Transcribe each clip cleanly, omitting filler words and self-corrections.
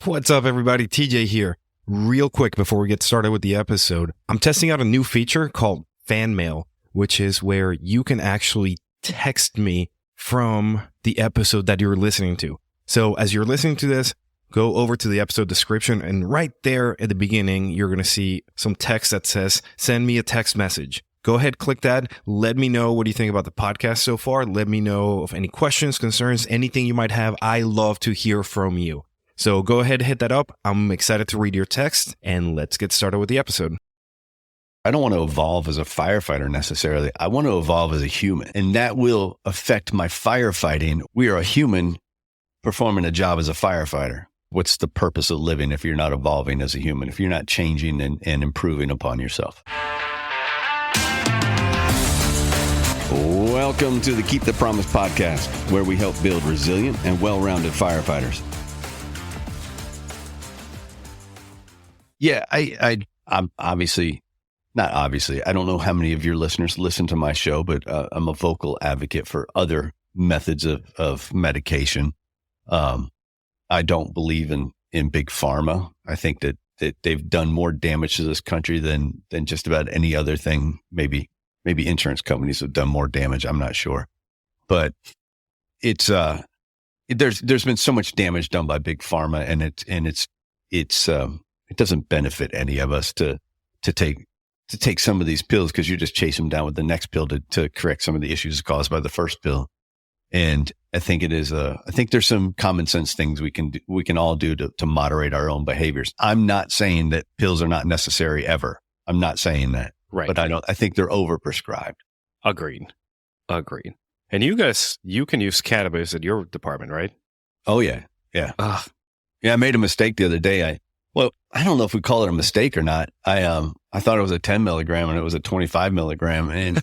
What's up, everybody? TJ here. Real quick before we get started with the episode, I'm testing out a new feature called Fan Mail, which is where you can actually text me from the episode that you're listening to. So as you're listening to this, go over to the episode description, and right there at the beginning, you're going to see some text that says, send me a text message. Go ahead, click that. Let me know what you think about the podcast so far. Let me know of any questions, concerns, anything you might have. I love to hear from you. So go ahead, hit that up. I'm excited to read your text, and let's get started with the episode. I don't want to evolve as a firefighter necessarily. I want to evolve as a human, and that will affect my firefighting. We are a human performing a job as a firefighter. What's the purpose of living if you're not evolving as a human, if you're not changing and improving upon yourself? Welcome to the Keep the Promise podcast, where we help build resilient and well-rounded firefighters. Yeah, I'm obviously, not obviously, I don't know how many of your listeners listen to my show, but I'm a vocal advocate for other methods of medication. I don't believe in big pharma. I think that they've done more damage to this country than just about any other thing. Maybe insurance companies have done more damage. I'm not sure, but it's there's been so much damage done by big pharma, and it doesn't benefit any of us to take some of these pills, because you just chase them down with the next pill to correct some of the issues caused by the first pill. And I think I think there's some common sense things we can all do to moderate our own behaviors. I'm not saying that pills are not necessary ever. I'm not saying that. Right. But I think they're overprescribed. Agreed. And you can use cannabis at your department, right? Oh, yeah. Yeah. Yeah, I made a mistake the other day. I don't know if we call it a mistake or not. I thought it was a 10 milligram and it was a 25 milligram. And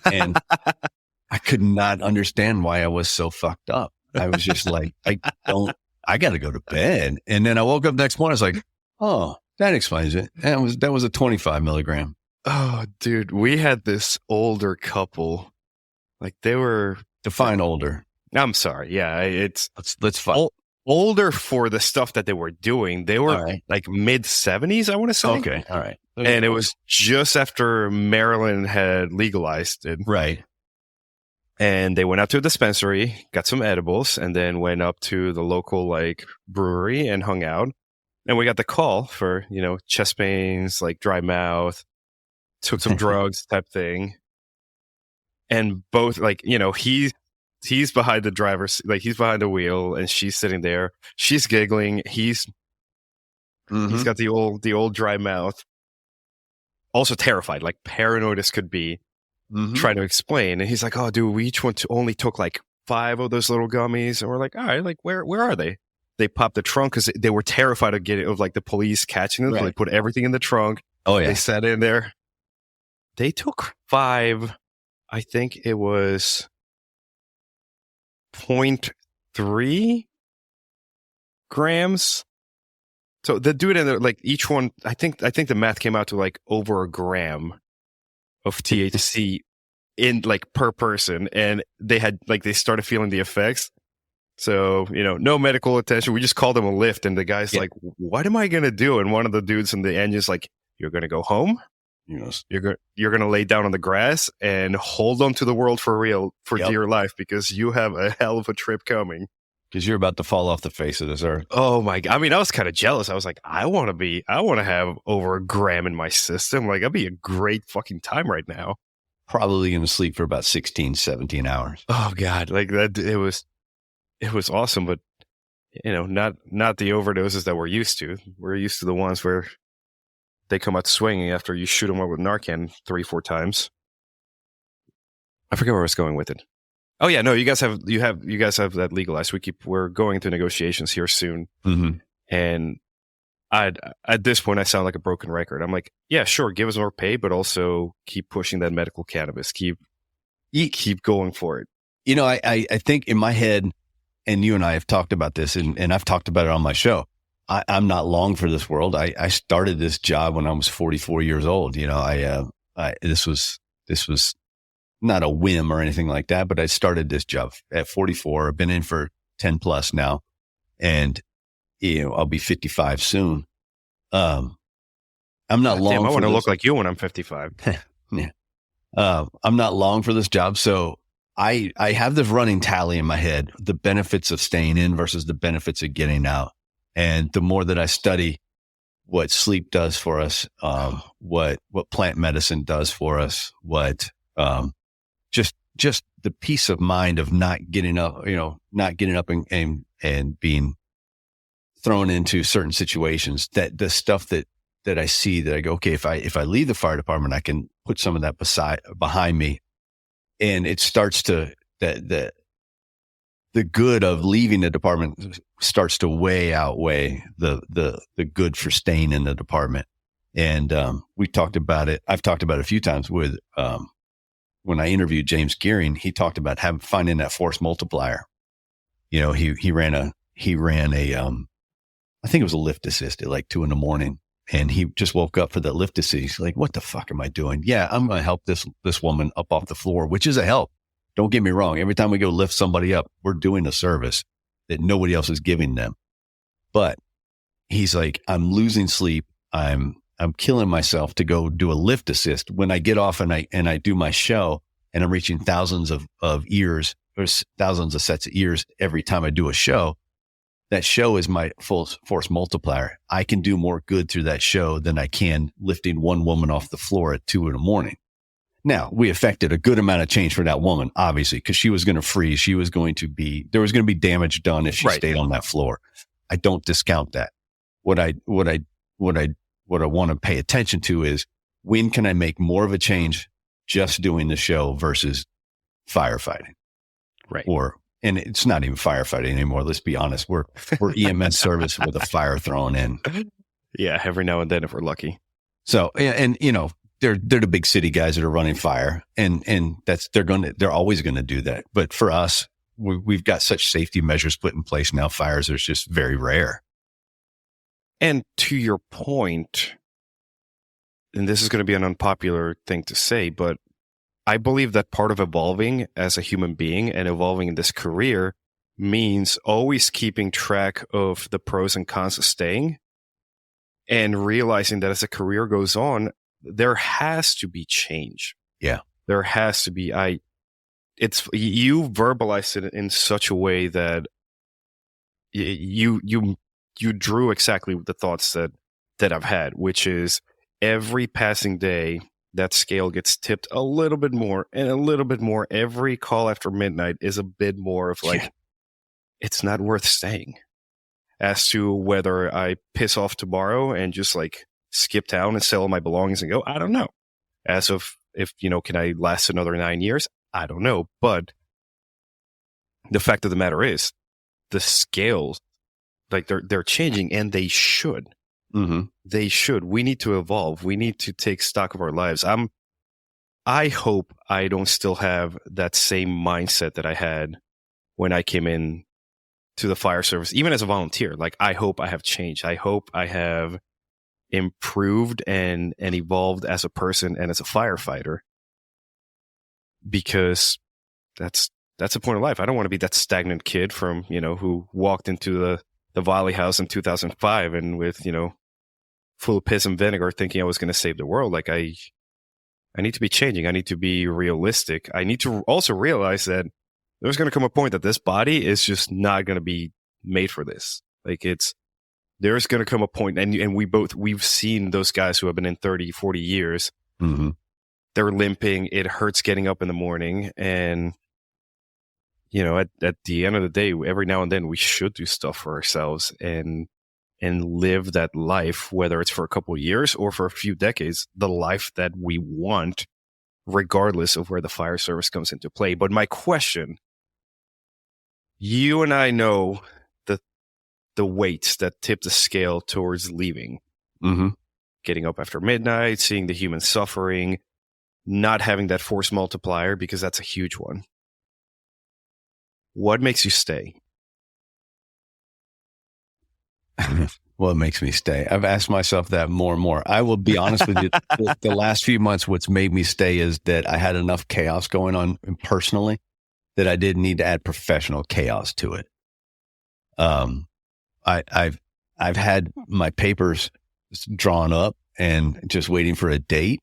I could not understand why I was so fucked up. I was just like, I got to go to bed. And then I woke up next morning. I was like, oh, that explains it. That was a 25 milligram. Oh, dude, we had this older couple. Like, they were... Define older. I'm sorry. Yeah, let's find. Older for the stuff that they were doing. They were like mid 70s, I want to say. Okay. All right. And it was just after Maryland had legalized it. Right. And they went out to a dispensary, got some edibles, and then went up to the local like brewery and hung out. And we got the call for, chest pains, like dry mouth, took some drugs type thing. And both he's behind the driver's, like he's behind the wheel, and she's sitting there. She's giggling. He's got the old dry mouth. Also terrified, like paranoid as could be, trying to explain. And he's like, "Oh, dude, we each only took like 5 of those little gummies." And we're like, "All right, like where are they?" They popped the trunk because they were terrified of like the police catching them. Right. So they put everything in the trunk. Oh yeah, they sat in there. They took 5. I think it was 0.3 grams. So the dude in there, like each one, I think the math came out to like over a gram of THC in like per person, and they started feeling the effects. So, no medical attention. We just called them a lift, and the guy's like, "What am I gonna do?" And one of the dudes in the engine's like, "You're gonna go home. You're going to lay down on the grass and hold on to the world for dear life, because you have a hell of a trip coming. Because you're about to fall off the face of this earth." Oh my God. I mean, I was kind of jealous. I was like, I want to have over a gram in my system. Like, that'd be a great fucking time right now. Probably going to sleep for about 16, 17 hours. Oh God. Like that. It was awesome, but not the overdoses that we're used to. We're used to the ones where they come out swinging after you shoot them up with Narcan 3-4 times. I forget where I was going with it. Oh yeah, no, you guys have that legalized. We're going through negotiations here soon, and at this point I sound like a broken record. I'm like, yeah, sure, give us more pay, but also keep pushing that medical cannabis. Keep going for it. I think in my head, and you and I have talked about this, and I've talked about it on my show. I'm not long for this world. I started this job when I was 44 years old. This was not a whim or anything like that, but I started this job at 44. I've been in for 10 plus now. And I'll be 55 soon. I'm not long. Damn, I for want to this. look like you when I'm 55. Yeah. I'm not long for this job. So I have this running tally in my head, the benefits of staying in versus the benefits of getting out. And the more that I study what sleep does for us, what plant medicine does for us, what, just the peace of mind of not getting up, and being thrown into certain situations, that the stuff that I see, that I go, okay, if I leave the fire department, I can put some of that behind me. And it starts to, the good of leaving the department starts to outweigh the good for staying in the department. And, we talked about it. I've talked about it a few times with, when I interviewed James Gearing, he talked about finding that force multiplier. He ran a, I think it was a lift assist at like 2 a.m. And he just woke up for that lift assist. He's like, what the fuck am I doing? Yeah, I'm going to help this woman up off the floor, which is a help. Don't get me wrong. Every time we go lift somebody up, we're doing a service that nobody else is giving them. But he's like, I'm losing sleep. I'm killing myself to go do a lift assist. When I get off and I do my show, and I'm reaching thousands of ears, or thousands of sets of ears every time I do a show, that show is my full force multiplier. I can do more good through that show than I can lifting one woman off the floor at 2 a.m. Now, we affected a good amount of change for that woman, obviously, because she was going to freeze. There was going to be damage done if she stayed on that floor. I don't discount that. What I want to pay attention to is, when can I make more of a change just doing the show versus firefighting? Right. And it's not even firefighting anymore. Let's be honest. We're EMS service with a fire thrown in. Yeah. Every now and then, if we're lucky. So, and they're the big city guys that are running fire, and they're always going to do that. But for us, we've got such safety measures put in place now. Fires are just very rare. And to your point, and this is going to be an unpopular thing to say, but I believe that part of evolving as a human being and evolving in this career means always keeping track of the pros and cons of staying, and realizing that as a career goes on, there has to be change. Yeah. There has to be. You verbalized it in such a way that you drew exactly the thoughts that I've had, which is, every passing day, that scale gets tipped a little bit more and a little bit more. Every call after midnight is a bit more of like, it's not worth staying. As to whether I piss off tomorrow and just like skip town and sell all my belongings and go, I don't know. As of, can I last another 9 years? I don't know. But the fact of the matter is, the scales, like they're changing, and they should. Mm-hmm. They should. We need to evolve. We need to take stock of our lives. I hope I don't still have that same mindset that I had when I came in to the fire service, even as a volunteer. Like, I hope I have changed. I hope I have improved and evolved as a person and as a firefighter, because that's the point of life. I don't want to be that stagnant kid from, who walked into the Volley House in 2005 and with, full of piss and vinegar, thinking I was going to save the world. Like, I need to be changing. I need to be realistic. I need to also realize that there's going to come a point that this body is just not going to be made for this. Like, there's going to come a point, and we've seen those guys who have been in 30, 40 years. Mm-hmm. They're limping. It hurts getting up in the morning. And, at the end of the day, every now and then we should do stuff for ourselves and live that life, whether it's for a couple of years or for a few decades, the life that we want, regardless of where the fire service comes into play. But my question, you and I know the weights that tip the scale towards leaving. Mm-hmm. Getting up after midnight, seeing the human suffering, not having that force multiplier, because that's a huge one. What makes you stay? What makes me stay? I've asked myself that more and more. I will be honest with you. The last few months, what's made me stay is that I had enough chaos going on personally that I didn't need to add professional chaos to it. I've had my papers drawn up and just waiting for a date.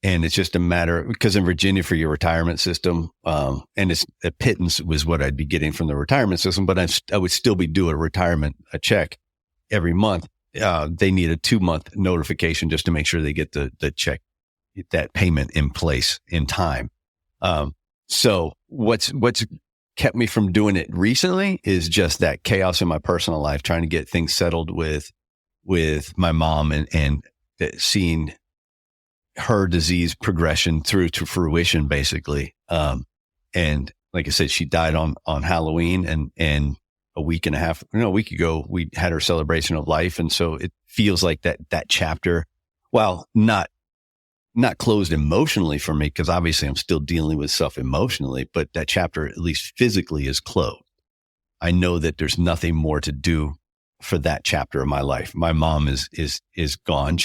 And it's just a matter, because in Virginia for your retirement system, and it's a pittance was what I'd be getting from the retirement system, but I would still be due a check every month. They need a 2-month notification just to make sure they get the check, that payment in place in time. So what's kept me from doing it recently is just that chaos in my personal life, trying to get things settled with my mom and seeing her disease progression through to fruition, basically. And like I said, she died on Halloween, and a week ago, we had her celebration of life. And so it feels like that chapter, while not closed emotionally for me, because obviously I'm still dealing with stuff emotionally, but that chapter, at least physically, is closed. I know that there's nothing more to do for that chapter of my life. My mom is gone.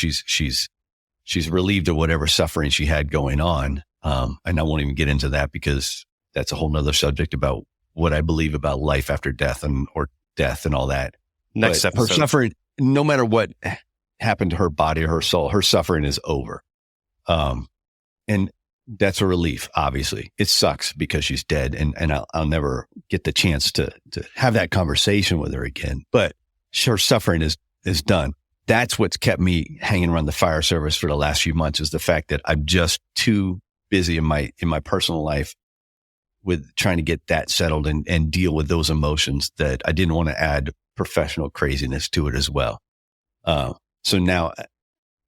She's relieved of whatever suffering she had going on. And I won't even get into that because that's a whole nother subject about what I believe about life after death or death and all that. Next episode. Her suffering, no matter what happened to her body or her soul, her suffering is over. And that's a relief, obviously. It sucks because she's dead, and I'll never get the chance to have that conversation with her again. But her suffering is done. That's what's kept me hanging around the fire service for the last few months, is the fact that I'm just too busy in my personal life with trying to get that settled and deal with those emotions, that I didn't want to add professional craziness to it as well. So now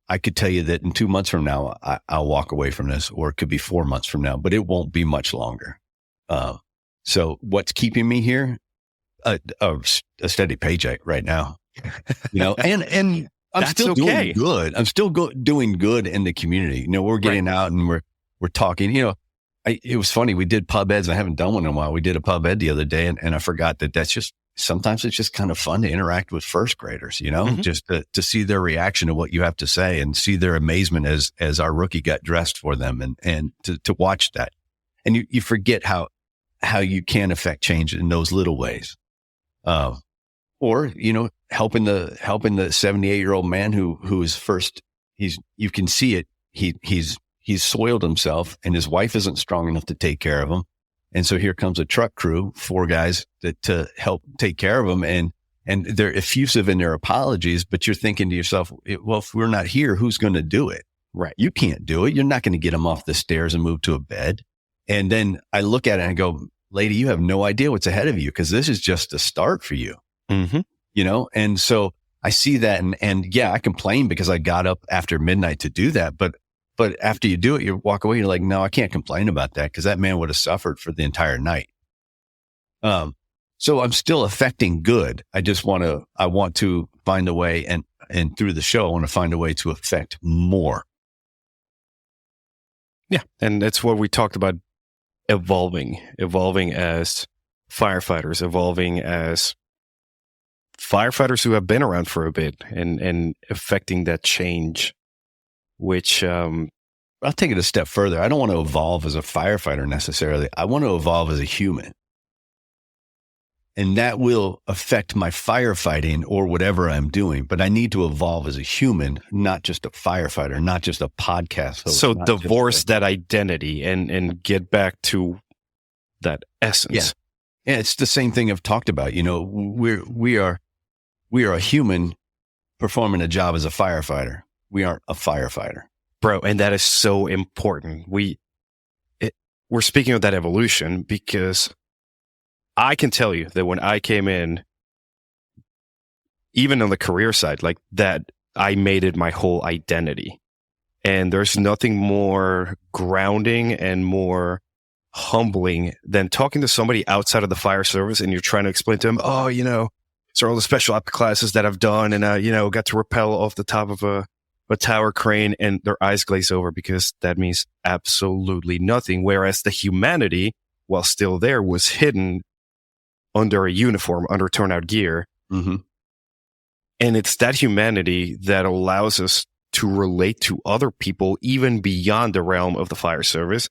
I could tell you that in 2 months from now, I'll walk away from this, or it could be 4 months from now, but it won't be much longer. So what's keeping me here? A steady paycheck right now. And I'm still doing good. I'm still doing good in the community. We're getting out and we're talking. It was funny. We did pub eds. I haven't done one in a while. We did a pub ed the other day, and I forgot that's just, sometimes it's just kind of fun to interact with first graders, mm-hmm. just to see their reaction to what you have to say and see their amazement as our rookie got dressed for them, and to watch that. And you forget how you can affect change in those little ways. Or, helping the 78-year-old man who is first, you can see it. He's soiled himself, and his wife isn't strong enough to take care of him. And so here comes a truck crew, 4 guys to help take care of him. And they're effusive in their apologies, but you're thinking to yourself, well, if we're not here, who's going to do it? Right. You can't do it. You're not going to get him off the stairs and move to a bed. And then I look at it and I go, lady, you have no idea what's ahead of you, because this is just the start for you. Mm-hmm. And so I see that, and yeah, I complain because I got up after midnight to do that. But after you do it, you walk away, you're like, no, I can't complain about that, because that man would have suffered for the entire night. So I'm still affecting good. I want to find a way, and through the show, I want to find a way to affect more. Yeah. And that's what we talked about, evolving as firefighters, evolving as firefighters who have been around for a bit, and affecting that change, which, I'll take it a step further. I don't want to evolve as a firefighter necessarily. I want to evolve as a human. And that will affect my firefighting or whatever I'm doing. But I need to evolve as a human, not just a firefighter, not just a podcast host. So divorce that identity and get back to that essence. Yeah, it's the same thing I've talked about. We are a human performing a job as a firefighter. We aren't a firefighter. Bro, and that is so important. We're speaking of that evolution, because I can tell you that when I came in, even on the career side, like that, I made it my whole identity. And there's nothing more grounding and more humbling than talking to somebody outside of the fire service, and you're trying to explain to them, these are all the special op classes that I've done, and got to rappel off the top of a tower crane, and their eyes glaze over, because that means absolutely nothing. Whereas the humanity, while still there, was hidden under a uniform, under turnout gear. Mm-hmm. And it's that humanity that allows us to relate to other people, even beyond the realm of the fire service,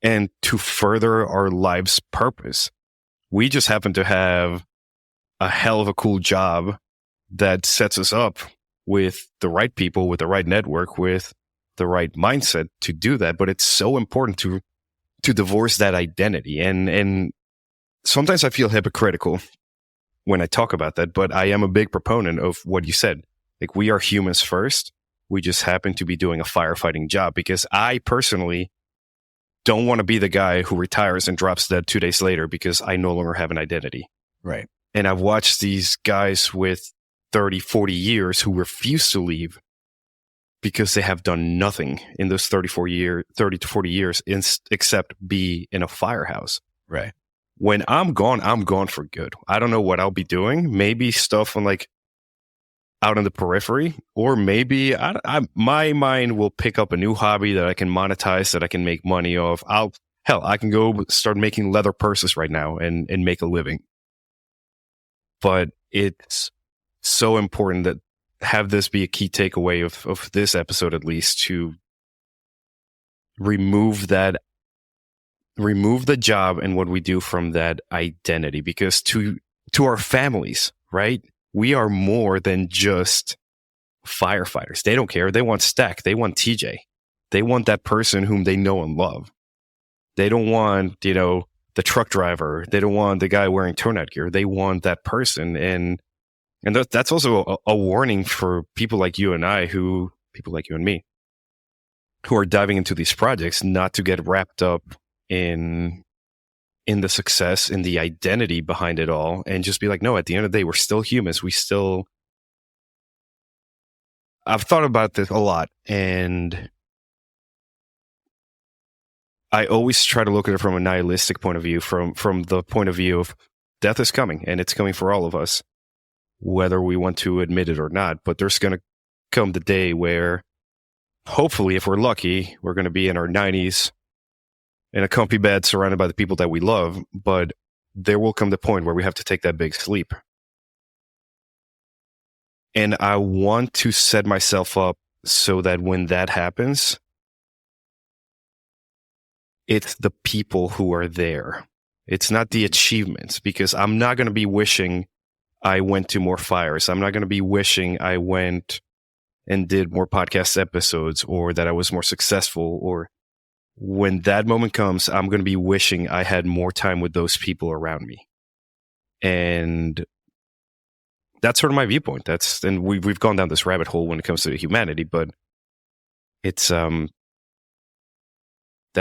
and to further our life's purpose. We just happen to have a hell of a cool job that sets us up with the right people, with the right network, with the right mindset to do that. But it's so important to divorce that identity. And sometimes I feel hypocritical when I talk about that, but I am a big proponent of what you said. Like, we are humans first. We just happen to be doing a firefighting job, because I personally don't want to be the guy who retires and drops dead 2 days later because I no longer have an identity. Right. And I've watched these guys with 30, 40 years who refuse to leave because they have done nothing in those 30 to 40 years except be in a firehouse. Right. When I'm gone for good. I don't know what I'll be doing. Maybe stuff on like out in the periphery, or maybe my mind will pick up a new hobby that I can monetize, that I can make money off. I can go start making leather purses right now and make a living. But it's so important that have this be a key takeaway of this episode, at least, to remove the job and what we do from that identity, because to our families, right? We are more than just firefighters. They don't care. They want Stack. They want TJ. They want that person whom they know and love. They don't want, the truck driver. They don't want the guy wearing turnout gear. They want that person. And that's also a warning for people like you and me, who are diving into these projects, not to get wrapped up in the success, in the identity behind it all, and just be like, no, at the end of the day, we're still humans. I've thought about this a lot, and I always try to look at it from a nihilistic point of view, from the point of view of death is coming, and it's coming for all of us, whether we want to admit it or not. But there's going to come the day where, hopefully, if we're lucky, we're going to be in our 90s in a comfy bed surrounded by the people that we love, but there will come the point where we have to take that big sleep. And I want to set myself up so that when that happens, it's the people who are there. It's not the achievements, because I'm not going to be wishing I went to more fires. I'm not going to be wishing I went and did more podcast episodes, or that I was more successful, or when that moment comes, I'm going to be wishing I had more time with those people around me. And that's sort of my viewpoint. And we've gone down this rabbit hole when it comes to humanity, but it's, at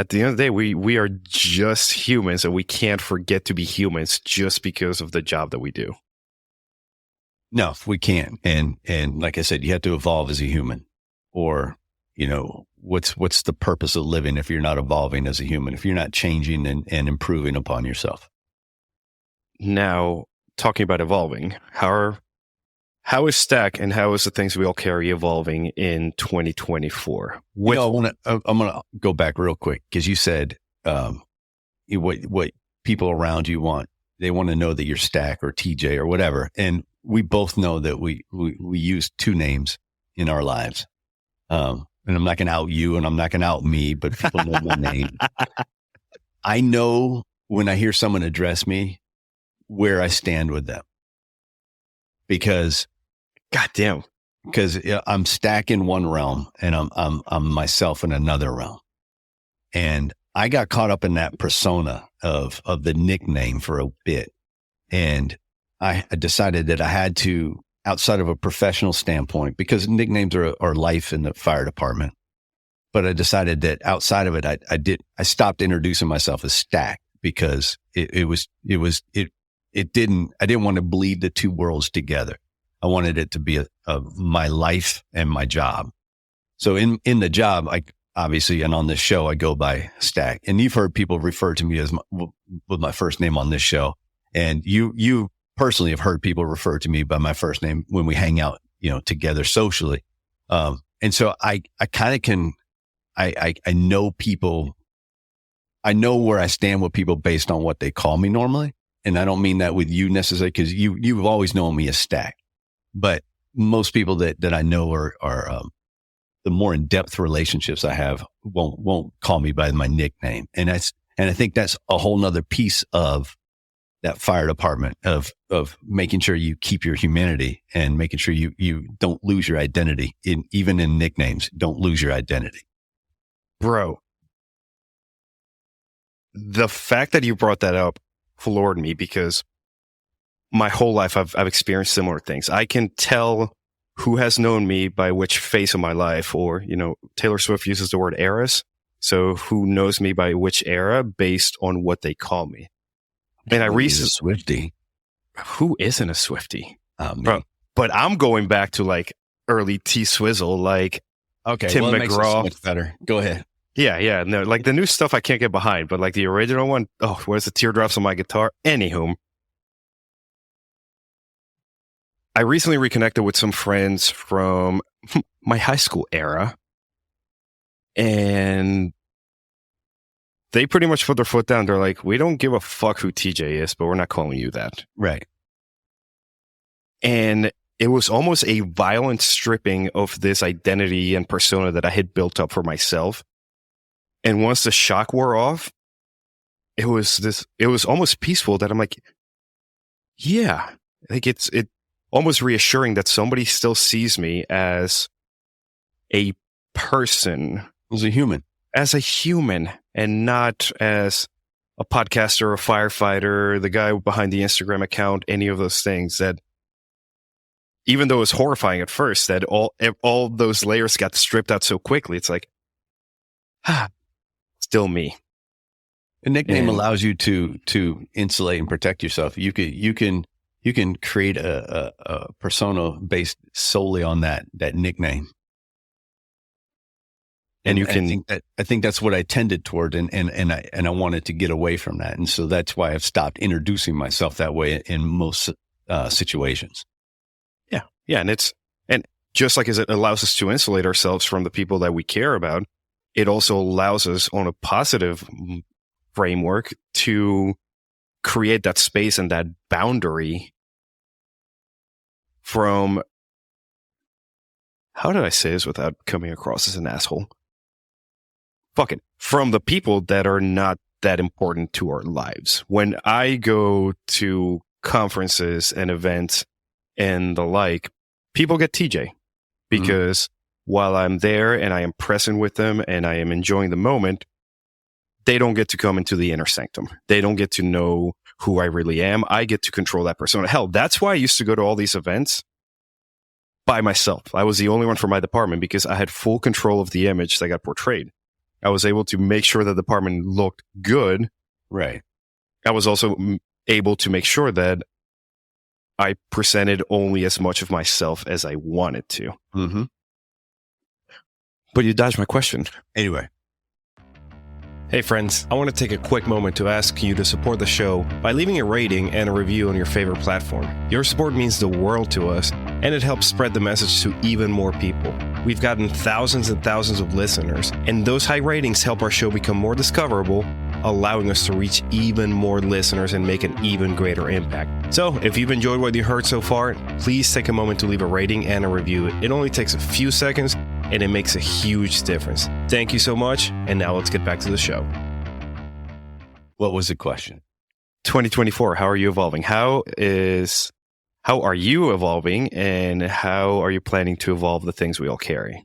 the end of the day, we are just humans, and we can't forget to be humans just because of the job that we do. No, we can't. And like I said, you have to evolve as a human, or, what's the purpose of living if you're not evolving as a human, if you're not changing and improving upon yourself? Now, talking about evolving, how is Stack and how is the things we all carry evolving in 2024? I'm going to go back real quick, because you said what people around you want. They want to know that you're Stack or TJ or whatever. And we both know that we use two names in our lives. And I'm not going to out you, and I'm not going to out me, but people know my name. I know when I hear someone address me where I stand with them, because I'm Stack in one realm, and I'm myself in another realm. And I got caught up in that persona of the nickname for a bit. And I decided that I had to, outside of a professional standpoint, because nicknames are life in the fire department. But I decided that outside of it, I stopped introducing myself as Stack, because I didn't want to bleed the two worlds together. I wanted it to be my life and my job. So in the job, obviously, and on this show, I go by Stack. And you've heard people refer to me as with my first name on this show. And you personally have heard people refer to me by my first name when we hang out, together socially. And so I kind of can, I know people, I know where I stand with people based on what they call me normally. And I don't mean that with you necessarily, because you've always known me as Stack. But most people that I know are the more in-depth relationships I have won't call me by my nickname. And I think that's a whole nother piece of fire department of making sure you keep your humanity and making sure you don't lose your identity even in nicknames. Don't lose your identity. Bro, the fact that you brought that up floored me because my whole life I've experienced similar things. I can tell who has known me by which phase of my life, or, Taylor Swift uses the word eras. So who knows me by which era based on what they call me. And I recently, Swifty. Who isn't a Swifty? Bro, but I'm going back to like early T Swizzle, like Tim well, it makes it so McGraw. much better. Go ahead. Yeah. No, like the new stuff I can't get behind, but like the original one, where's the teardrops on my guitar? Anywho, I recently reconnected with some friends from my high school era, and they pretty much put their foot down. They're like, we don't give a fuck who TJ is, but we're not calling you that. Right. And it was almost a violent stripping of this identity and persona that I had built up for myself. And once the shock wore off, it was almost peaceful that I'm like, yeah, like it almost reassuring that somebody still sees me as a person, As a human, and not as a podcaster, a firefighter, the guy behind the Instagram account, any of those things. That even though it was horrifying at first, that all those layers got stripped out so quickly. It's like, still me. a nickname allows you to insulate and protect yourself. You can create a persona based solely on that nickname. And you can, I think that's what I tended toward, and I wanted to get away from that, and so that's why I've stopped introducing myself that way in most situations. yeah, and just like as it allows us to insulate ourselves from the people that we care about, it also allows us on a positive framework to create that space and that boundary from, how did I say this without coming across as an asshole? From the people that are not that important to our lives. When I go to conferences and events and the like, people get TJ because while I'm there and I am present with them and I am enjoying the moment, they don't get to come into the inner sanctum. They don't get to know who I really am. I get to control that persona. Hell, that's why I used to go to all these events by myself. I was the only one from my department because I had full control of the image that got portrayed. I was able to make sure that the department looked good. Right. I was also able to make sure that I presented only as much of myself as I wanted to. Mm-hmm. But you dodged my question. Anyway. Hey friends, I want to take a quick moment to ask you to support the show by leaving a rating and a review on your favorite platform. Your support means the world to us, and it helps spread the message to even more people. We've gotten thousands and thousands of listeners, and those high ratings help our show become more discoverable, allowing us to reach even more listeners and make an even greater impact. So, if you've enjoyed what you heard so far, please take a moment to leave a rating and a review. It only takes a few seconds, and it makes a huge difference. Thank you so much, and now let's get back to the show. What was the question? 2024, how are you evolving? How are you evolving, and how are you planning to evolve the things we all carry?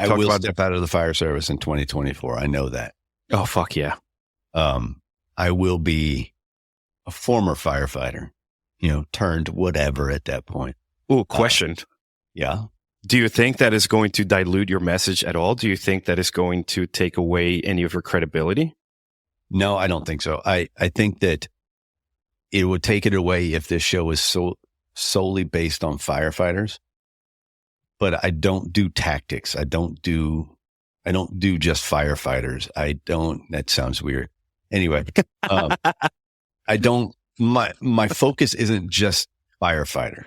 I will step out of the fire service in 2024. I know that. Oh, fuck yeah. I will be a former firefighter, turned whatever at that point. Ooh, question. Yeah. Do you think that is going to dilute your message at all? Do you think that is going to take away any of your credibility? No, I don't think so. I think that it would take it away if this show is solely based on firefighters. But I don't do tactics. I don't do just firefighters. That sounds weird. Anyway, my focus isn't just firefighter.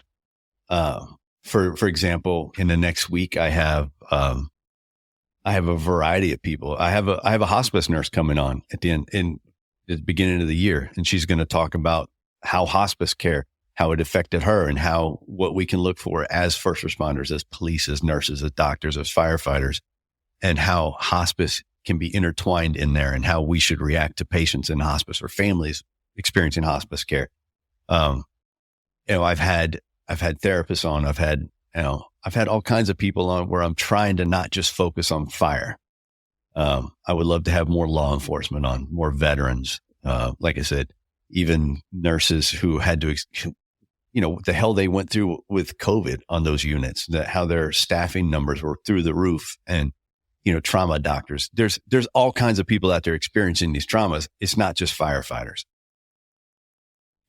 For example, in the next week, I have a variety of people. I have a hospice nurse coming on at the beginning of the year, and she's going to talk about how hospice care, how it affected her, and what we can look for as first responders, as police, as nurses, as doctors, as firefighters, and how hospice can be intertwined in there, and how we should react to patients in hospice or families experiencing hospice care. I've had therapists on, I've had all kinds of people on where I'm trying to not just focus on fire. I would love to have more law enforcement on, more veterans. Like I said, even nurses who had to, what the hell they went through with COVID on those units, how their staffing numbers were through the roof, and, trauma doctors. There's all kinds of people out there experiencing these traumas. It's not just firefighters.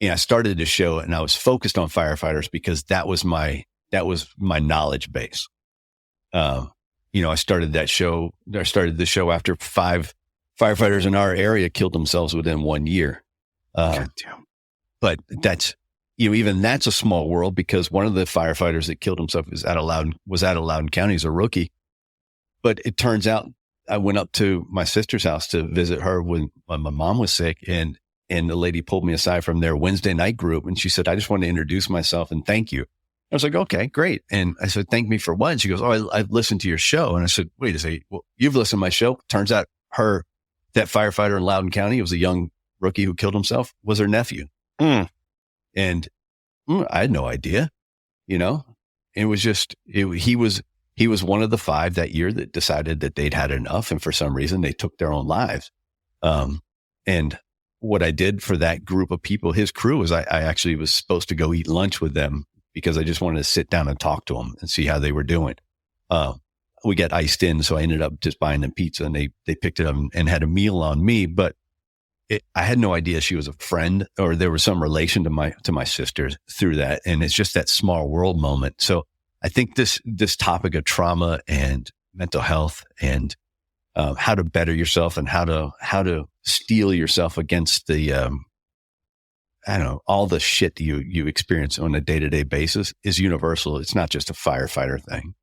I started the show and I was focused on firefighters because that was my knowledge base. I started the show after 5 firefighters in our area killed themselves within 1 year. But that's, even that's a small world, because one of the firefighters that killed himself was out of Loudoun County as a rookie. But it turns out I went up to my sister's house to visit her when my mom was sick, and the lady pulled me aside from their Wednesday night group, and she said, "I just want to introduce myself and thank you." I was like, "Okay, great." And I said, "Thank me for what?" And she goes, "Oh, I've listened to your show." And I said, "Wait a second. Well, you've listened to my show?" Turns out that firefighter in Loudoun County, it was a young rookie who killed himself, was her nephew. And I had no idea, it was just, he was one of the 5 that year that decided that they'd had enough. And for some reason they took their own lives. And what I did for that group of people, his crew, was I actually was supposed to go eat lunch with them because I just wanted to sit down and talk to them and see how they were doing. We got iced in, so I ended up just buying them pizza, and they picked it up and had a meal on me. But I had no idea she was a friend, or there was some relation to my sister through that. And it's just that small world moment. So I think this topic of trauma and mental health and how to better yourself and how to steel yourself against the all the shit you experience on a day-to-day basis is universal. It's not just a firefighter thing.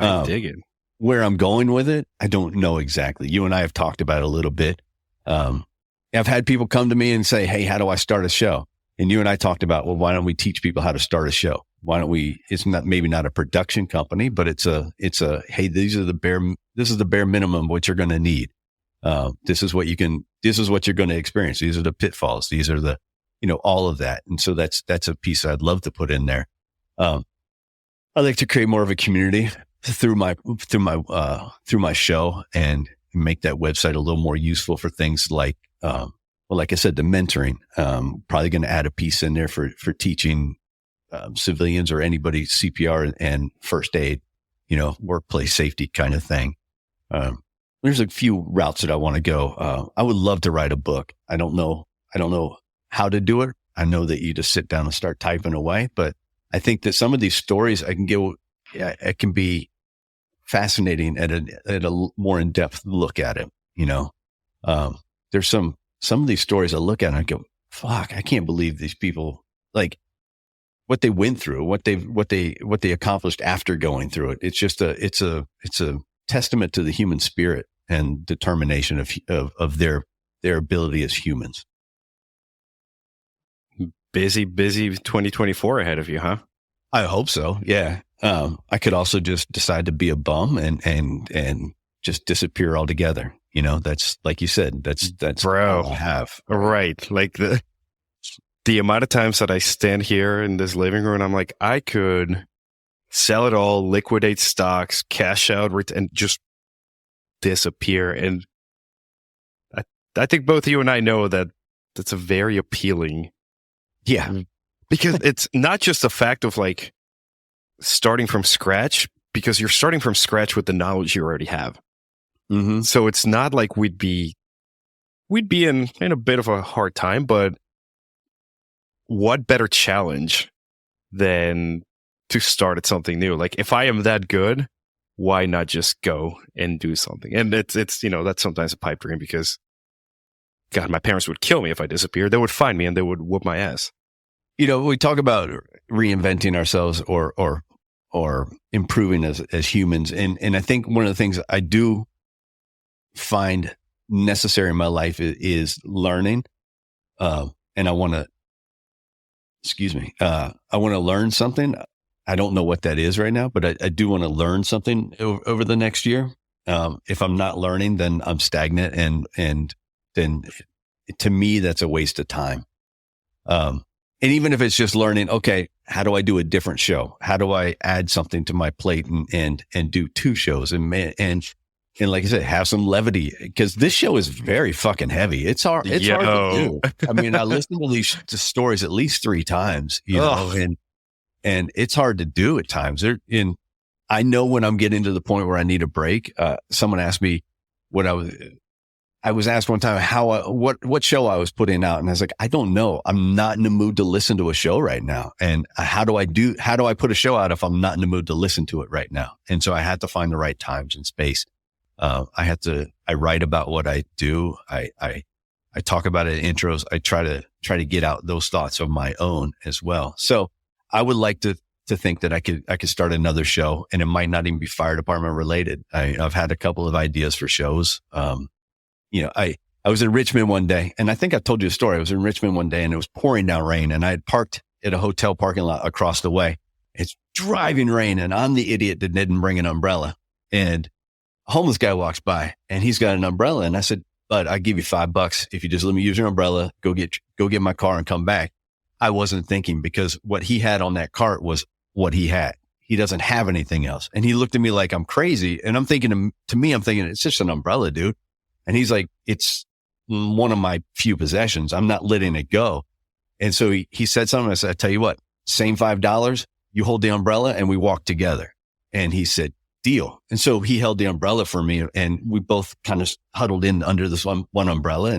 I dig it. Where I'm going with it, I don't know exactly. You and I have talked about it a little bit. I've had people come to me and say, "Hey, how do I start a show?" And you and I talked about, well, why don't we teach people how to start a show? Why don't we, it's not, maybe not a production company, but it's a, hey, this is the bare minimum of what you're going to need. This is what you're going to experience. These are the pitfalls. These are the, all of that. And so that's a piece I'd love to put in there. I like to create more of a community through my show, and make that website a little more useful for things like, like I said, the mentoring. Probably going to add a piece in there for teaching civilians or anybody CPR and first aid, workplace safety kind of thing. There's a few routes that I want to go. I would love to write a book. I don't know how to do it. I know that you just sit down and start typing away, but I think that some of these stories it can be fascinating at a more in-depth look at it. There's some of these stories I look at and I go, fuck, I can't believe these people, like what they went through, what they accomplished after going through it. It's just it's a testament to the human spirit and determination of their ability as humans. Busy 2024 ahead of you, huh? I hope so. Yeah. I could also just decide to be a bum and just disappear altogether. That's, like you said, that's bro, all I have. Right. Like the amount of times that I stand here in this living room and I'm like, I could sell it all, liquidate stocks, cash out, and just disappear. And I think both you and I know that that's a very appealing. Yeah. Because it's not just the fact of like starting from scratch, because you're starting from scratch with the knowledge you already have. Mm-hmm. So it's not like we'd be in a bit of a hard time, but what better challenge than to start at something new? Like if I am that good, why not just go and do something? And it's that's sometimes a pipe dream, because God, my parents would kill me if I disappeared. They would find me and they would whoop my ass. We talk about reinventing ourselves or improving as humans. And I think one of the things I do find necessary in my life is learning. And I want to learn something. I don't know what that is right now, but I do want to learn something over the next year. If I'm not learning, then I'm stagnant, and then to me, that's a waste of time. And even if it's just learning, okay, how do I do a different show? How do I add something to my plate and do 2 shows and like I said, have some levity, because this show is very fucking heavy. It's hard to do. I mean, I listen to these stories at least 3 times, you know, and it's hard to do at times. I know when I'm getting to the point where I need a break. Someone asked me I was asked one time what show I was putting out. And I was like, I don't know. I'm not in the mood to listen to a show right now. And how do I put a show out if I'm not in the mood to listen to it right now? And so I had to find the right times and space. I write about what I do. I talk about it in intros. I try to get out those thoughts of my own as well. So I would like to think that I could start another show, and it might not even be fire department related. I've had a couple of ideas for shows. You know, I was in Richmond one day, and I think I told you a story. I was in Richmond one day and it was pouring down rain, and I had parked at a hotel parking lot across the way. It's driving rain, and I'm the idiot that didn't bring an umbrella. And a homeless guy walks by and he's got an umbrella. And I said, "Bud, I'll give you $5 if you just let me use your umbrella, go get my car and come back." I wasn't thinking, because what he had on that cart was what he had. He doesn't have anything else. And he looked at me like I'm crazy. And I'm thinking, it's just an umbrella, dude. And he's like, "It's one of my few possessions. I'm not letting it go." And so he said something. I said, "I tell you what, same $5, you hold the umbrella and we walk together." And he said, "Deal." And so he held the umbrella for me, and we both kind of huddled in under this one umbrella.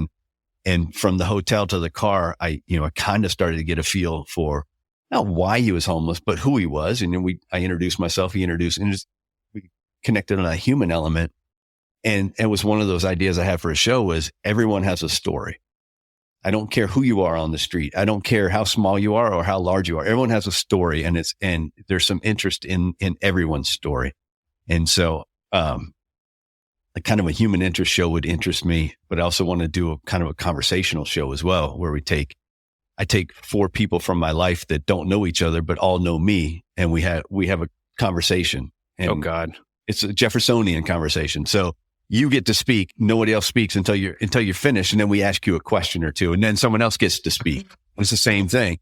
And from the hotel to the car, I kind of started to get a feel for not why he was homeless, but who he was. And then I introduced myself, he introduced, and we connected on a human element. And it was one of those ideas I had for a show was everyone has a story. I don't care who you are on the street. I don't care how small you are or how large you are. Everyone has a story, and there's some interest in everyone's story. And so, a kind of a human interest show would interest me, but I also want to do a kind of a conversational show as well, where I take 4 people from my life that don't know each other, but all know me. And we have a conversation. And oh God, it's a Jeffersonian conversation. So you get to speak. Nobody else speaks until you're finished. And then we ask you a question or two, and then someone else gets to speak. It's the same thing.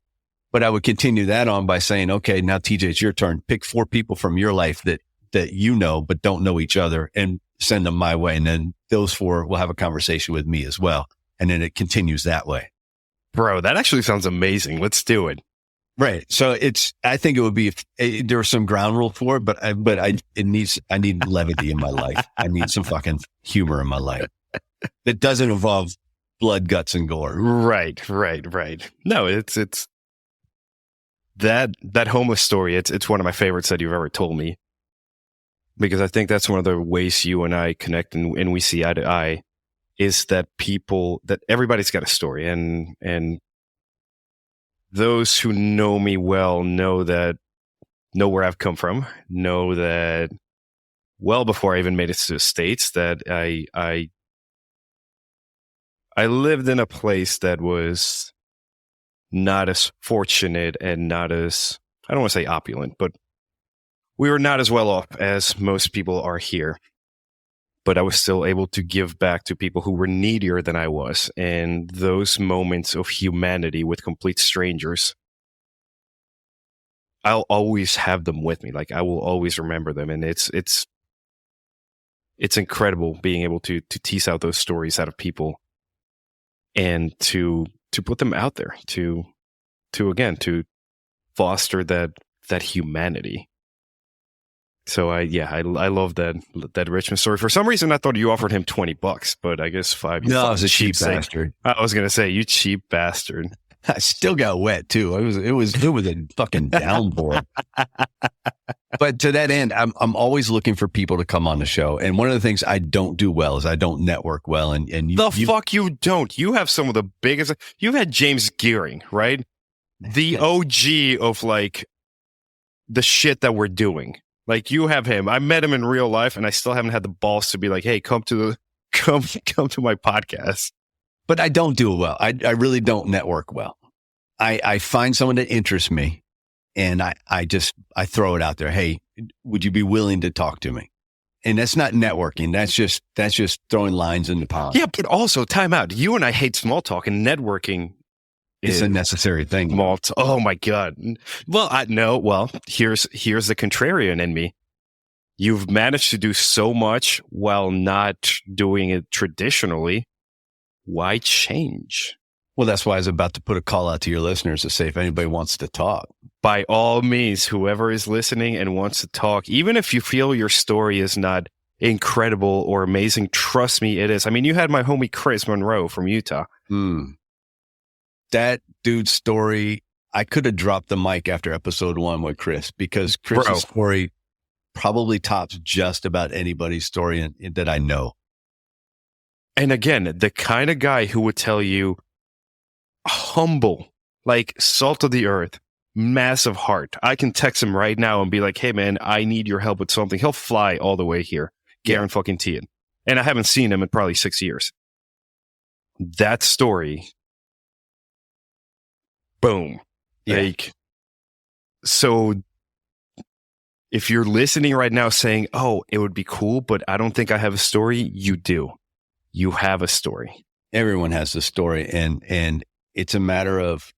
But I would continue that on by saying, "Okay, now TJ, it's your turn. Pick 4 people from your life that you know, but don't know each other, and send them my way. And then those 4 will have a conversation with me as well." And then it continues that way. Bro, that actually sounds amazing. Let's do it. Right. So I think it would be, there's some ground rule for it, but I need levity in my life. I need some fucking humor in my life that doesn't involve blood, guts, and gore. Right. No, it's that homeless story. It's one of my favorites that you've ever told me, because I think that's one of the ways you and I connect and we see eye to eye, is that everybody's got a story, and those who know me well know where I've come from, know that well before I even made it to the States, that I lived in a place that was not as fortunate and not as, I don't want to say opulent, but we were not as well off as most people are here. But I was still able to give back to people who were needier than I was. And those moments of humanity with complete strangers, I'll always have them with me. Like, I will always remember them. And it's incredible being able to tease out those stories out of people and to put them out there, to foster that humanity. So I love that Richmond story. For some reason, I thought you offered him $20, but I guess $5. No, I was a cheap bastard. I was gonna say, you cheap bastard. I still got wet too. It was a fucking downpour. But to that end, I'm always looking for people to come on the show. And one of the things I don't do well is I don't network well. And fuck you don't. You have some of the biggest. You've had James Gearing, right? The OG of like the shit that we're doing. Like, you have him. I met him in real life, and I still haven't had the balls to be like, "Hey, come to my podcast." But I don't do it well. I really don't network well. I find someone that interests me, and I throw it out there. "Hey, would you be willing to talk to me?" And that's not networking. That's just throwing lines in the pond. Yeah, but also time out. You and I hate small talk, and networking It's a necessary thing. Oh my God. Well, here's the contrarian in me. You've managed to do so much while not doing it traditionally. Why change? Well, that's why I was about to put a call out to your listeners to say if anybody wants to talk. By all means, whoever is listening and wants to talk, even if you feel your story is not incredible or amazing, trust me, it is. I mean, you had my homie Chris Monroe from Utah. That dude's story, I could have dropped the mic after episode 1 with Chris, because Chris's story probably tops just about anybody's story that I know. And again, the kind of guy who would tell you, humble, like salt of the earth, massive heart. I can text him right now and be like, hey man, I need your help with something. He'll fly all the way here. Guarantee it. And I haven't seen him in probably 6 years. That story, boom. Like, so if you're listening right now saying, oh, it would be cool, but I don't think I have a story, you do. You have a story. Everyone has a story, and it's a matter of,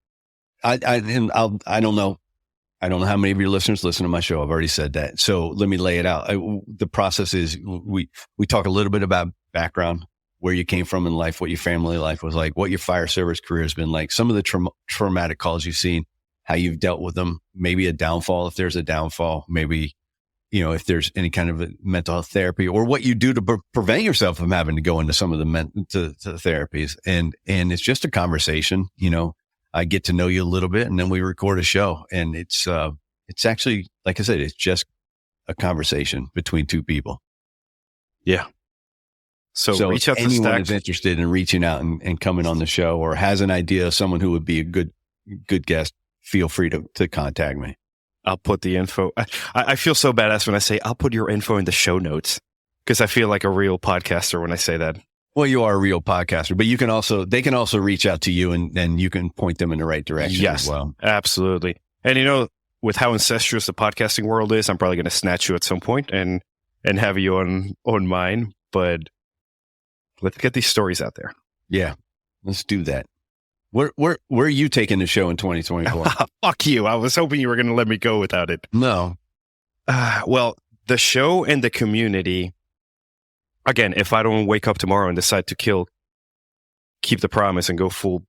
I don't know how many of your listeners listen to my show. I've already said that. So let me lay it out. The process is we talk a little bit about background, where you came from in life, what your family life was like, what your fire service career has been like, some of the traumatic calls you've seen, how you've dealt with them, maybe a downfall, if there's a downfall, maybe, if there's any kind of a mental health therapy, or what you do to prevent yourself from having to go into some of the therapies. And it's just a conversation. I get to know you a little bit, and then we record a show, and it's actually, like I said, it's just a conversation between two people. Yeah. So reach out to anyone Stack. is interested in reaching out and coming on the show, or has an idea of someone who would be a good guest, feel free to contact me. I'll put the info. I feel so badass when I say I'll put your info in the show notes, because I feel like a real podcaster when I say that. Well, you are a real podcaster, but they can also reach out to you, and you can point them in the right direction as well. Absolutely. And with how incestuous the podcasting world is, I'm probably going to snatch you at some point and have you on mine. But let's get these stories out there. Yeah, let's do that. Where are you taking the show in 2024? Fuck you. I was hoping you were going to let me go without it. No. Well, the show and the community, again, if I don't wake up tomorrow and decide to keep the promise and go full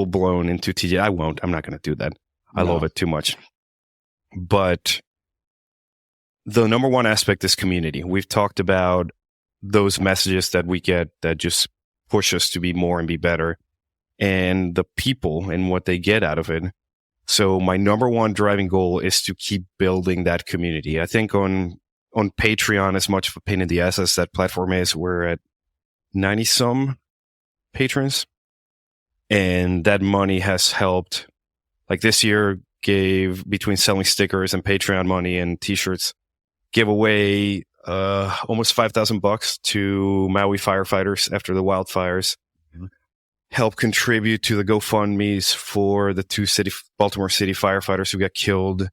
blown into TJ, I won't. I'm not going to do that. I love it too much. But the number one aspect is community. We've talked about those messages that we get that just push us to be more and be better, and the people and what they get out of it. So my number one driving goal is to keep building that community. I think on Patreon, as much of a pain in the ass as that platform is, we're at 90 some patrons. And that money has helped, like this year gave, between selling stickers and Patreon money and t-shirts, give away almost $5,000 to Maui firefighters after the wildfires. Help contribute to the GoFundMes for the 2 Baltimore City firefighters who got killed.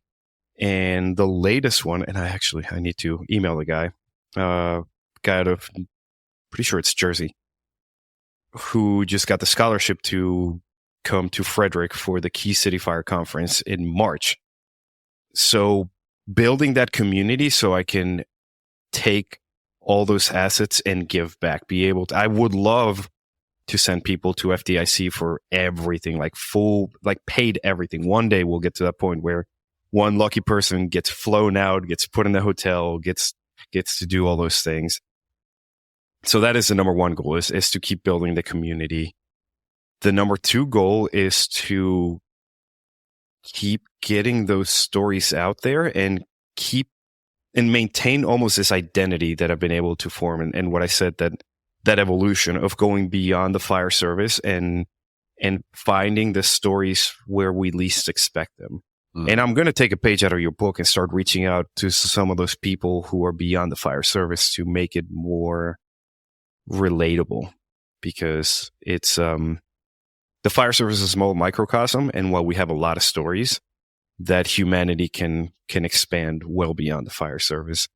And the latest one, and I need to email the guy out of, pretty sure it's Jersey, who just got the scholarship to come to Frederick for the Key City Fire Conference in March. So building that community so I can take all those assets and give back, I would love to send people to FDIC for everything, like paid everything. One day we'll get to that point where one lucky person gets flown out, gets put in the hotel, gets to do all those things. So that is the number one goal, is to keep building the community. The number 2 goal is to keep getting those stories out there and maintain almost this identity that I've been able to form. And what I said, that evolution of going beyond the fire service and finding the stories where we least expect them. And I'm going to take a page out of your book and start reaching out to some of those people who are beyond the fire service to make it more relatable, because it's the fire service is a small microcosm, and while we have a lot of stories, that humanity can expand well beyond the fire service.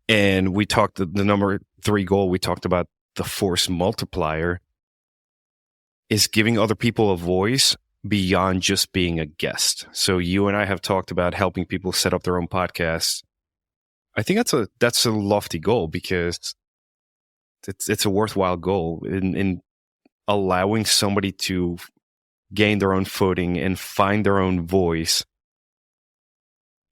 And we talked the number 3 goal, we talked about the force multiplier is giving other people a voice beyond just being a guest. So you and I have talked about helping people set up their own podcasts. I think that's a lofty goal because it's a worthwhile goal in allowing somebody to gain their own footing and find their own voice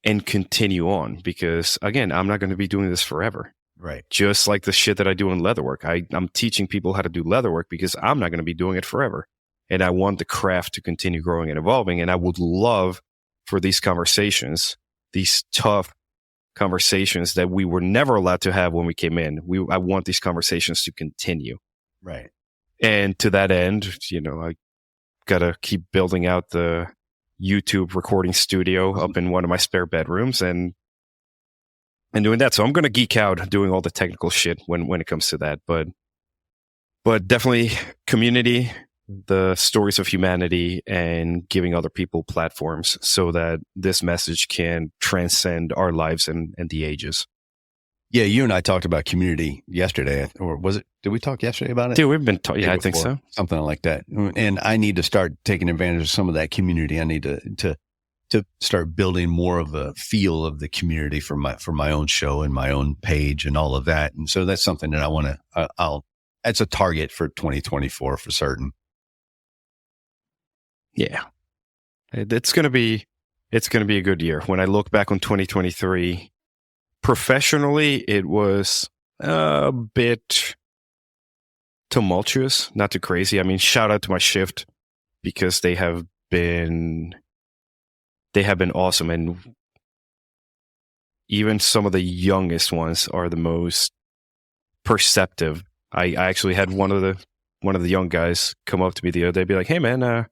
and continue on. Because again, I'm not going to be doing this forever. Right. Just like the shit that I do in leatherwork. I'm teaching people how to do leatherwork because I'm not going to be doing it forever. And I want the craft to continue growing and evolving. And I would love for these conversations, these tough conversations that we were never allowed to have when we came in. I want these conversations to continue. Right. And to that end, I got to keep building out the YouTube recording studio up in one of my spare bedrooms and doing that. So I'm going to geek out doing all the technical shit when it comes to that. But definitely community, the stories of humanity, and giving other people platforms so that this message can transcend our lives and the ages. Yeah, you and I talked about community yesterday, or was it? Did we talk yesterday about it? Dude, we've been talking. Yeah, I think so. Something like that. And I need to start taking advantage of some of that community. I need to start building more of a feel of the community for my own show and my own page and all of that. And so that's something that I want to. That's a target for 2024 for certain. Yeah, it's gonna be a good year. When I look back on 2023. Professionally, it was a bit tumultuous, not too crazy. I mean, shout out to my shift because they have been awesome, and even some of the youngest ones are the most perceptive. I actually had one of the young guys come up to me the other day, be like, "Hey, man,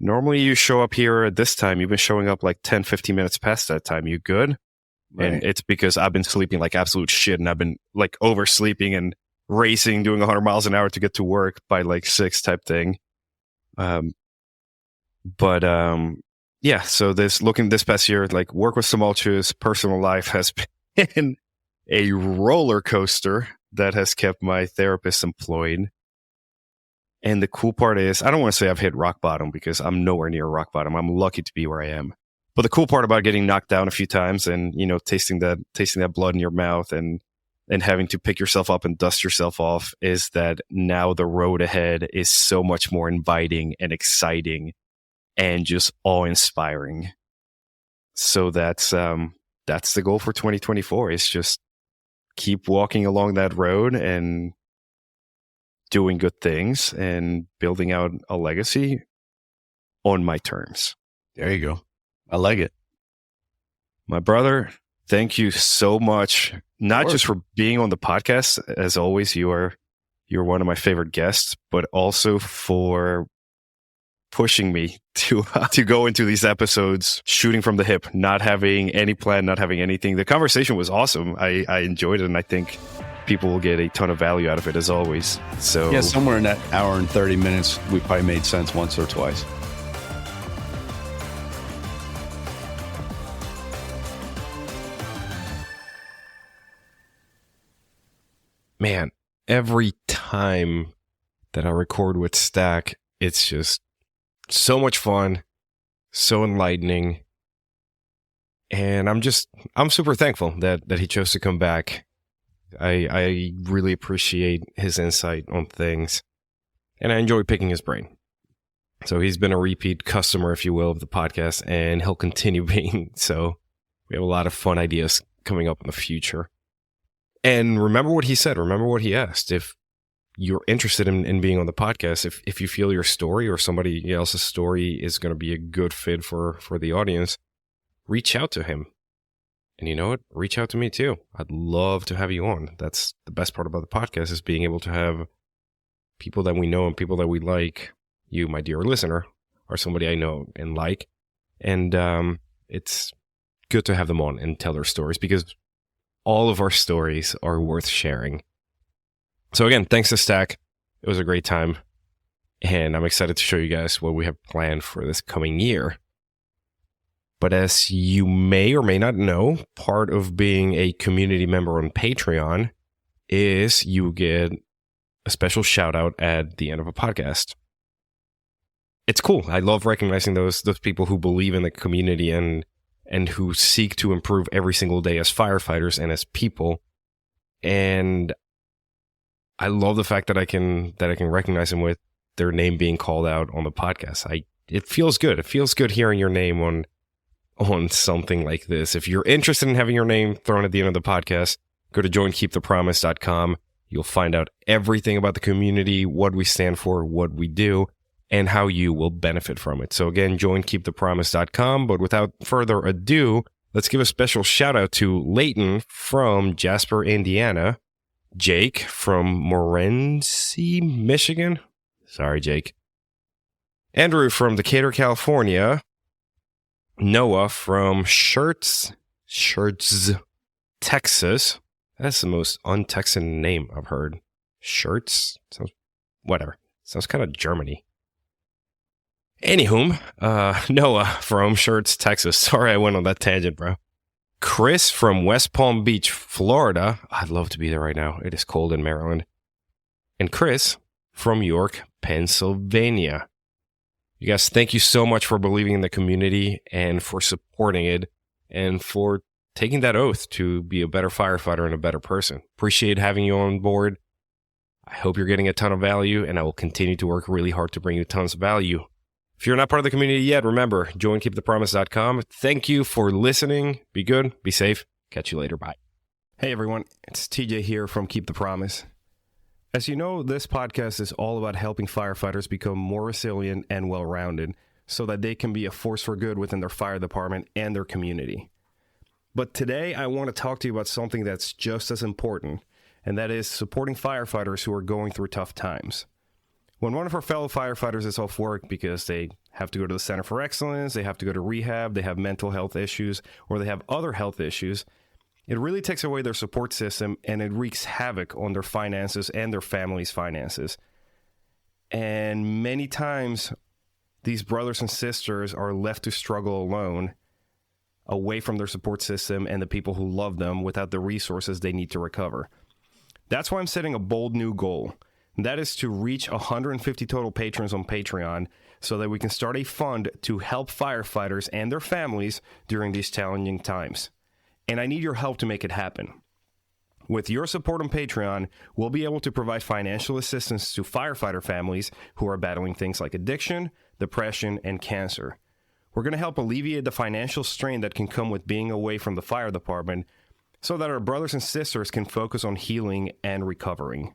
normally you show up here at this time. You've been showing up like 10, 15 minutes past that time. You good?" Right. And it's because I've been sleeping like absolute shit, and I've been like oversleeping and racing, doing 100 miles an hour to get to work by like 6 type thing. Yeah. So this past year, like work was tumultuous. Personal life has been a roller coaster that has kept my therapist employed. And the cool part is, I don't want to say I've hit rock bottom because I'm nowhere near rock bottom. I'm lucky to be where I am. But the cool part about getting knocked down a few times and, tasting that blood in your mouth and having to pick yourself up and dust yourself off is that now the road ahead is so much more inviting and exciting and just awe-inspiring. So that's the goal for 2024 is just keep walking along that road and doing good things and building out a legacy on my terms. There you go. I like it. My brother, thank you so much. Not just for being on the podcast. As always, you're one of my favorite guests, but also for pushing me to go into these episodes shooting from the hip, not having any plan, not having anything. The conversation was awesome. I enjoyed it, and I think people will get a ton of value out of it as always. So yeah, somewhere in that hour and 30 minutes, we probably made sense once or twice. Man, every time that I record with Stack, it's just so much fun, so enlightening. And I'm super thankful that he chose to come back. I really appreciate his insight on things, and I enjoy picking his brain. So he's been a repeat customer, if you will, of the podcast, and he'll continue being. So we have a lot of fun ideas coming up in the future. And remember what he said. Remember what he asked. If you're interested in being on the podcast, if you feel your story or somebody else's story is going to be a good fit for the audience, reach out to him. And you know what? Reach out to me too. I'd love to have you on. That's the best part about the podcast, is being able to have people that we know and people that we like. You, my dear listener, are somebody I know and like. And it's good to have them on and tell their stories, because all of our stories are worth sharing. So again, thanks to Stack. It was a great time. And I'm excited to show you guys what we have planned for this coming year. But as you may or may not know, part of being a community member on Patreon is you get a special shout out at the end of a podcast. It's cool. I love recognizing those people who believe in the community and who seek to improve every single day as firefighters and as people. And I love the fact that I can recognize them with their name being called out on the podcast. It feels good. It feels good hearing your name on something like this. If you're interested in having your name thrown at the end of the podcast, go to joinkeepthepromise.com. You'll find out everything about the community, what we stand for, what we do, and how you will benefit from it. So again, joinkeepthepromise.com. But without further ado, let's give a special shout out to Leighton from Jasper, Indiana, Jake from Morenci, Michigan. Sorry, Jake. Andrew from Decatur, California. Noah from Shirts, Texas. That's the most un-Texan name I've heard. Shirts? Whatever. Sounds kind of Germany. Anywhom, Noah from Shirts, Texas. Sorry I went on that tangent, bro. Chris from West Palm Beach, Florida. I'd love to be there right now. It is cold in Maryland. And Chris from York, Pennsylvania. You guys, thank you so much for believing in the community and for supporting it and for taking that oath to be a better firefighter and a better person. Appreciate having you on board. I hope you're getting a ton of value, and I will continue to work really hard to bring you tons of value. If you're not part of the community yet, remember, joinkeepthepromise.com. Thank you for listening. Be good. Be safe. Catch you later. Bye. Hey, everyone. It's TJ here from Keep the Promise. As you know, this podcast is all about helping firefighters become more resilient and well-rounded so that they can be a force for good within their fire department and their community. But today, I want to talk to you about something that's just as important, and that is supporting firefighters who are going through tough times. When one of our fellow firefighters is off work because they have to go to the Center for Excellence, they have to go to rehab, they have mental health issues, or they have other health issues, it really takes away their support system and it wreaks havoc on their finances and their family's finances. And many times, these brothers and sisters are left to struggle alone, away from their support system and the people who love them without the resources they need to recover. That's why I'm setting a bold new goal. And that is to reach 150 total patrons on Patreon so that we can start a fund to help firefighters and their families during these challenging times. And I need your help to make it happen. With your support on Patreon, we'll be able to provide financial assistance to firefighter families who are battling things like addiction, depression, and cancer. We're going to help alleviate the financial strain that can come with being away from the fire department so that our brothers and sisters can focus on healing and recovering.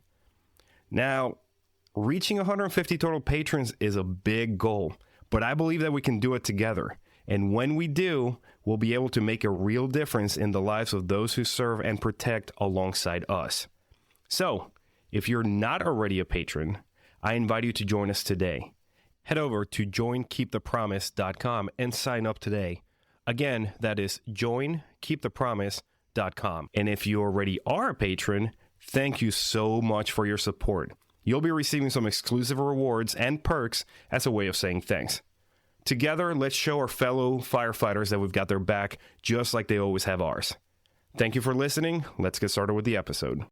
Now, reaching 150 total patrons is a big goal, but I believe that we can do it together. And when we do, we'll be able to make a real difference in the lives of those who serve and protect alongside us. So, if you're not already a patron, I invite you to join us today. Head over to joinkeepthepromise.com and sign up today. Again, that is joinkeepthepromise.com. And if you already are a patron, thank you so much for your support. You'll be receiving some exclusive rewards and perks as a way of saying thanks. Together, let's show our fellow firefighters that we've got their back just like they always have ours. Thank you for listening. Let's get started with the episode.